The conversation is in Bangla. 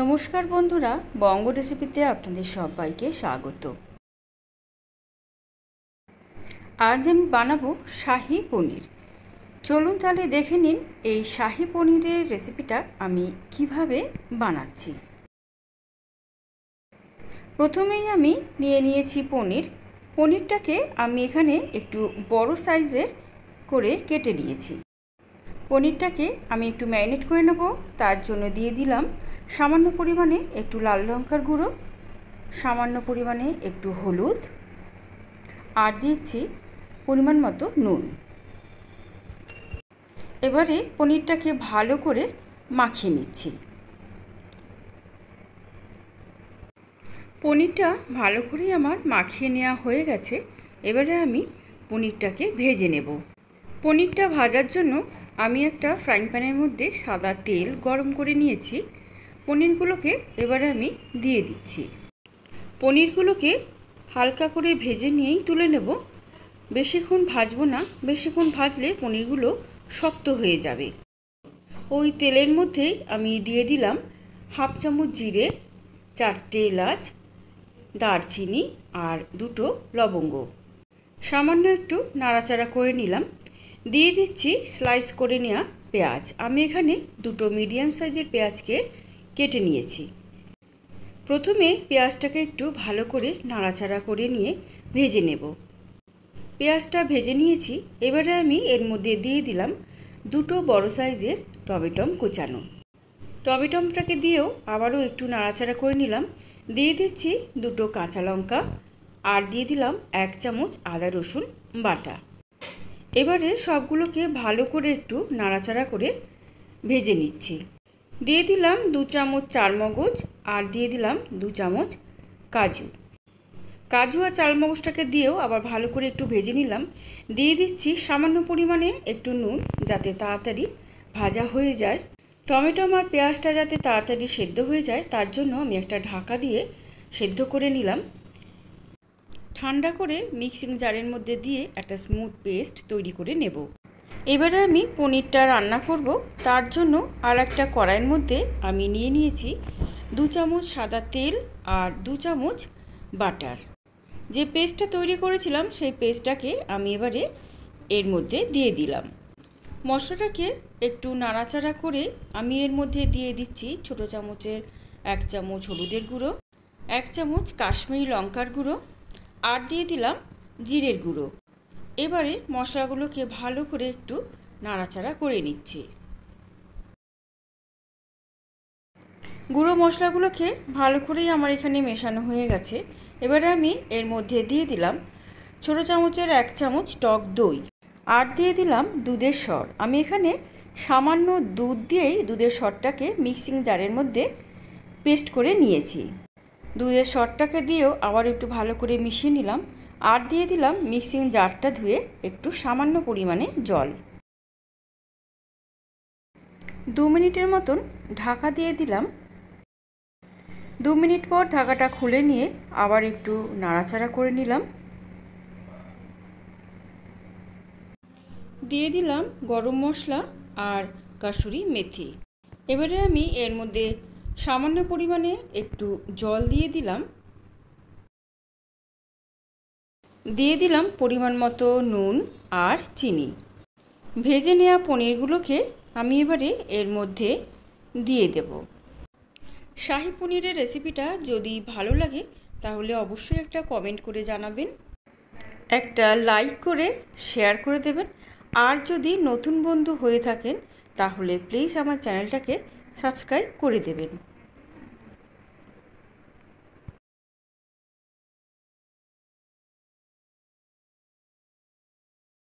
নমস্কার বন্ধুরা, বঙ্গ রেসিপিতে আপনাদের সবাইকে স্বাগত। আজ আমি বানাবো শাহি পনির। চলুন তাহলে দেখে নিন এই শাহি পনিরের রেসিপিটা আমি কিভাবে বানাচ্ছি। প্রথমেই আমি নিয়ে নিয়েছি পনিরটাকে আমি এখানে একটু বড় সাইজের করে কেটে নিয়েছি। পনিরটাকে আমি একটু ম্যারিনেট করে নেব। তার জন্য দিয়ে দিলাম সামান্য পরিমাণে একটু লাল লঙ্কার গুঁড়ো, সামান্য পরিমাণে একটু হলুদ, আর দিচ্ছি পরিমাণ মতো নুন। এবারে পনিরটাকে ভালো করে মাখিয়ে নিচ্ছি। পনিরটা ভালো করে আমার মাখিয়ে নেওয়া হয়ে গেছে। এবারে আমি পনিরটাকে ভেজে নেব। পনিরটা ভাজার জন্য আমি একটা ফ্রাইং প্যানের মধ্যে সাদা তেল গরম করে নিয়েছি। পনিরগুলোকে এবারে আমি দিয়ে দিচ্ছি। পনিরগুলোকে হালকা করে ভেজে নিয়েই তুলে নেব। বেশিক্ষণ ভাজবো না, বেশিক্ষণ ভাজলে পনিরগুলো শক্ত হয়ে যাবে। ওই তেলের মধ্যেই আমি দিয়ে দিলাম হাফ চামচ জিরে, 4টে এলাচ, দারচিনি আর 2টো লবঙ্গ। সামান্য একটু নাড়াচাড়া করে নিলাম। দিয়ে দিচ্ছি স্লাইস করে নেওয়া পেঁয়াজ। আমি এখানে 2টো মিডিয়াম সাইজের পেঁয়াজকে কেটে নিয়েছি। প্রথমে পেঁয়াজটাকে একটু ভালো করে নাড়াচাড়া করে নিয়ে ভেজে নেব। পেঁয়াজটা ভেজে নিয়েছি। এবারে আমি এর মধ্যে দিয়ে দিলাম 2টো বড় সাইজের টমেটো কুচানো। টমেটোটাকে দিয়েও আবারও একটু নাড়াচাড়া করে নিলাম। দিয়ে দিচ্ছি 2টো কাঁচা লঙ্কা আর দিয়ে দিলাম 1 চামচ আদা রসুন বাটা। এবারে সবগুলোকে ভালো করে একটু নাড়াচাড়া করে ভেজে নিচ্ছি। দিয়ে দিলাম 2 চামচ চারমগজ আর দিয়ে দিলাম 2 চামচ কাজু। কাজু আর চারমগজটাকে দিয়েও আবার ভালো করে একটু ভেজে নিলাম। দিয়ে দিচ্ছি সামান্য পরিমাণে একটু নুন, যাতে তাড়াতাড়ি ভাজা হয়ে যায়। টমেটো আর পেঁয়াজটা যাতে তাড়াতাড়ি সেদ্ধ হয়ে যায় তার জন্য আমি একটা ঢাকা দিয়ে সেদ্ধ করে নিলাম। ঠান্ডা করে মিক্সিং জারের মধ্যে দিয়ে একটা স্মুথ পেস্ট তৈরি করে নেব। এবারে আমি পনিরটা রান্না করব। তার জন্য আর একটা কড়াইয়ের মধ্যে আমি নিয়ে নিয়েছি 2 চামচ সাদা তেল আর 2 চামচ বাটার। যে পেস্টটা তৈরি করেছিলাম সেই পেস্টটাকে আমি এবারে এর মধ্যে দিয়ে দিলাম। মশলাটাকে একটু নাড়াচাড়া করে আমি এর মধ্যে দিয়ে দিচ্ছি ছোটো চামচের 1 চামচ হলুদের গুঁড়ো, 1 চামচ কাশ্মীরি লঙ্কার গুঁড়ো আর দিয়ে দিলাম জিরের গুঁড়ো। এবারে মশলাগুলোকে ভালো করে একটু নাড়াচাড়া করে নিচ্ছি। গুঁড়ো মশলাগুলোকে ভালো করেই আমার এখানে মেশানো হয়ে গেছে। এবারে আমি এর মধ্যে দিয়ে দিলাম ছোটো চামচের 1 চামচ টক দই আর দিয়ে দিলাম দুধের সর। আমি এখানে সামান্য দুধ দিয়েই দুধের সরটাকে মিক্সিং জারের মধ্যে পেস্ট করে নিয়েছি। দুধের সরটাকে দিয়েও আবার একটু ভালো করে মিশিয়ে নিলাম আর দিয়ে দিলাম মিক্সিং জারটা ধুয়ে একটু সামান্য পরিমাণে জল। 2 মিনিটের মতন ঢাকা দিয়ে দিলাম। 2 মিনিট পর ঢাকাটা খুলে নিয়ে আবার একটু নাড়াচাড়া করে নিলাম। দিয়ে দিলাম গরম মশলা আর কাসুরি মেথি। এবারে আমি এর মধ্যে সামান্য পরিমাণে একটু জল দিয়ে দিলাম। দিয়ে দিলাম পরিমাণ মতো নুন আর চিনি। ভেজে নেওয়া পনিরগুলোকে আমি এবারে এর মধ্যে দিয়ে দেব। শাহি পনিরের রেসিপিটা যদি ভালো লাগে তাহলে অবশ্যই একটা কমেন্ট করে জানাবেন, একটা লাইক করে শেয়ার করে দেবেন। আর যদি নতুন বন্ধু হয়ে থাকেন তাহলে প্লিজ আমার চ্যানেলটাকে সাবস্ক্রাইব করে দেবেন।